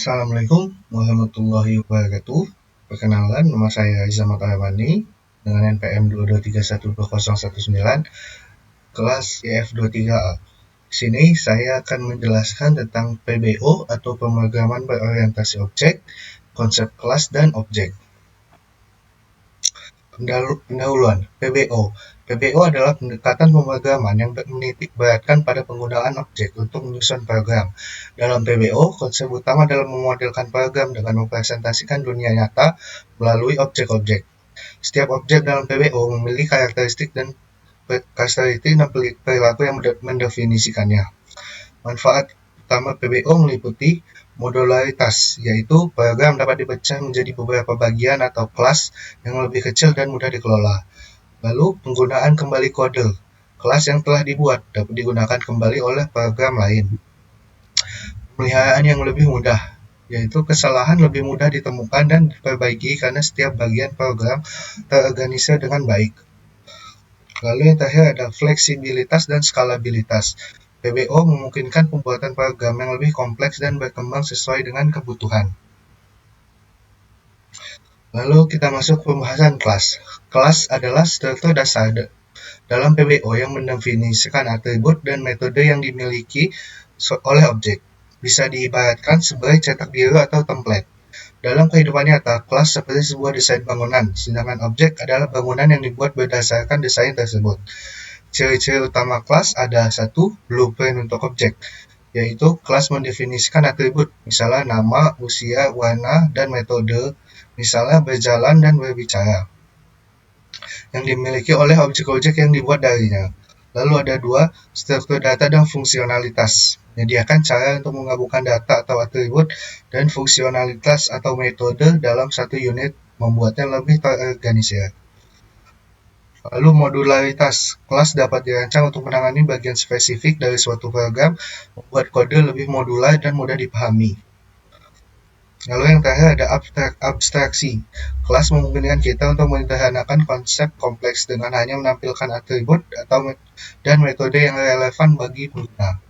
Assalamualaikum warahmatullahi wabarakatuh. Perkenalan, nama saya Izam Tahamani dengan NPM 223120119, kelas IF23A. Di sini saya akan menjelaskan tentang PBO atau pemrograman berorientasi objek, konsep kelas dan objek. Pendahuluan, PBO. PBO adalah pendekatan pemrograman yang menitik beratkan pada penggunaan objek untuk menyusun program. Dalam PBO, konsep utama adalah memodelkan program dengan mempresentasikan dunia nyata melalui objek-objek. Setiap objek dalam PBO memiliki karakteristik dan perilaku yang mendefinisikannya. Manfaat utama PBO meliputi modularitas, yaitu program dapat dipecah menjadi beberapa bagian atau kelas yang lebih kecil dan mudah dikelola. Lalu, penggunaan kembali kode. Kelas yang telah dibuat dapat digunakan kembali oleh program lain. Pemeliharaan yang lebih mudah, yaitu kesalahan lebih mudah ditemukan dan diperbaiki karena setiap bagian program terorganisir dengan baik. Lalu yang terakhir ada fleksibilitas dan skalabilitas. PBO memungkinkan pembuatan program yang lebih kompleks dan berkembang sesuai dengan kebutuhan. Lalu kita masuk pembahasan kelas. Kelas adalah struktur dasar dalam PBO yang mendefinisikan atribut dan metode yang dimiliki oleh objek. Bisa diibaratkan sebagai cetak biru atau template. Dalam kehidupan nyata, kelas seperti sebuah desain bangunan, sedangkan objek adalah bangunan yang dibuat berdasarkan desain tersebut. Ciri-ciri utama kelas ada 1. Blueprint untuk objek, yaitu kelas mendefinisikan atribut, misalnya nama, usia, warna, dan metode, misalnya berjalan dan berbicara, yang dimiliki oleh objek-objek yang dibuat darinya. Lalu ada 2. Struktur data dan fungsionalitas, menyediakan cara untuk menggabungkan data atau atribut dan fungsionalitas atau metode dalam satu unit, membuatnya lebih terorganisir. Lalu modularitas, kelas dapat dirancang untuk menangani bagian spesifik dari suatu program, membuat kode lebih modular dan mudah dipahami. Lalu yang terakhir ada abstraksi. Kelas memungkinkan kita untuk menyederhanakan konsep kompleks dengan hanya menampilkan atribut dan metode yang relevan bagi pengguna.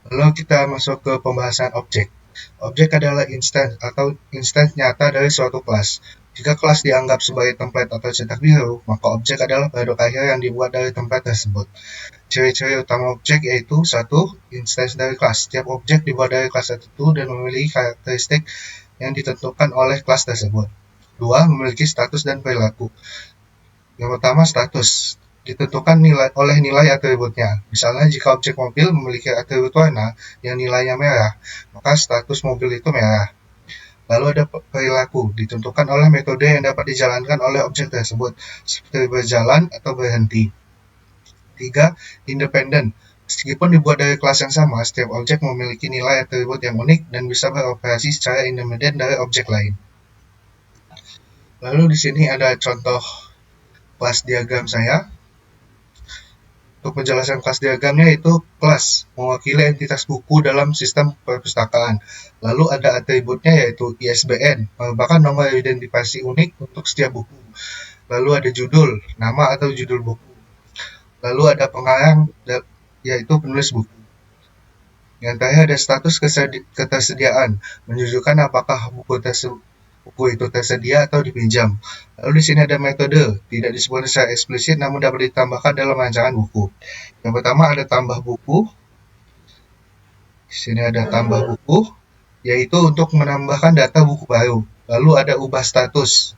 Lalu kita masuk ke pembahasan objek. Objek adalah instance nyata dari suatu kelas. Jika kelas dianggap sebagai template atau cetak biru, maka objek adalah produk akhir yang dibuat dari template tersebut. Ciri-ciri utama objek yaitu 1. Instance dari kelas. Setiap objek dibuat dari kelas tertentu dan memiliki karakteristik yang ditentukan oleh kelas tersebut. 2. Memiliki status dan perilaku. Yang pertama, status ditentukan oleh nilai atributnya. Misalnya, jika objek mobil memiliki atribut warna yang nilainya merah, maka status mobil itu merah. Lalu ada perilaku, ditentukan oleh metode yang dapat dijalankan oleh objek tersebut, seperti berjalan atau berhenti. 3. Independen. Meskipun dibuat dari kelas yang sama, setiap objek memiliki nilai atribut yang unik dan bisa beroperasi secara independen dari objek lain. Lalu di sini ada contoh kelas diagram saya. Untuk penjelasan kelas diagramnya itu kelas mewakili entitas buku dalam sistem perpustakaan. Lalu ada atributnya yaitu ISBN, merupakan nomor identifikasi unik untuk setiap buku. Lalu ada judul, nama atau judul buku. Lalu ada pengarang, yaitu penulis buku. Yang terakhir ada status ketersediaan, menunjukkan apakah buku itu tersedia atau dipinjam. Lalu di sini ada metode, tidak disebut secara eksplisit namun dapat ditambahkan dalam rancangan buku. Yang pertama ada tambah buku. Di sini ada tambah buku, yaitu untuk menambahkan data buku baru. Lalu ada ubah status.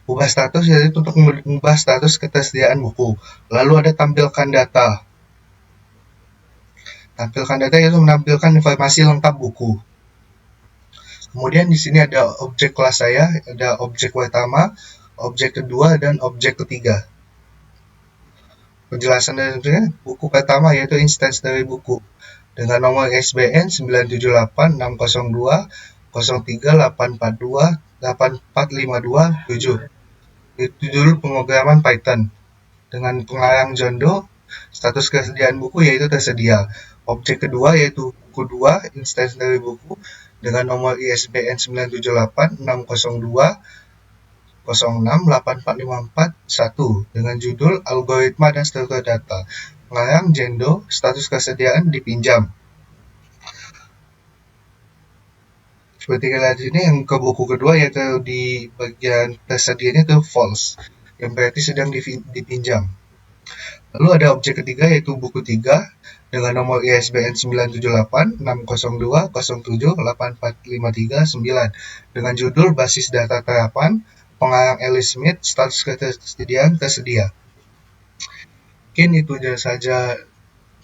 Ubah status yaitu untuk mengubah status ketersediaan buku. Lalu ada tampilkan data. Tampilkan data yaitu menampilkan informasi lengkap buku. Kemudian di sini ada objek kelas saya, ada objek pertama, objek kedua, dan objek ketiga. Penjelasan dari buku pertama yaitu instance dari buku dengan nomor ISBN 978-002-03842-84527. Itu judul pemrograman Python. Dengan pengarang John Doe, status kesediaan buku yaitu tersedia. Objek kedua yaitu buku 2, instance dari buku dengan nomor ISBN 978-602-06-8454-1 dengan judul algoritma dan struktur data. Ngarang jendo, status kesediaan dipinjam. Seperti kita lihat ini yang ke buku kedua yaitu di bagian tersedianya itu false, yang berarti sedang dipinjam. Lalu ada objek ketiga yaitu buku 3 dengan nomor ISBN 978-602-07-84539 dengan judul Basis Data Terapan, pengarang Alice Smith, status ketersediaan tersedia. Mungkin itu saja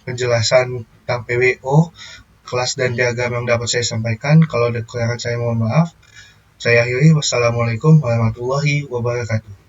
penjelasan tentang PWO, kelas dan diagram yang dapat saya sampaikan. Kalau ada kekurangan saya mohon maaf. Saya akhiri. Wassalamualaikum warahmatullahi wabarakatuh.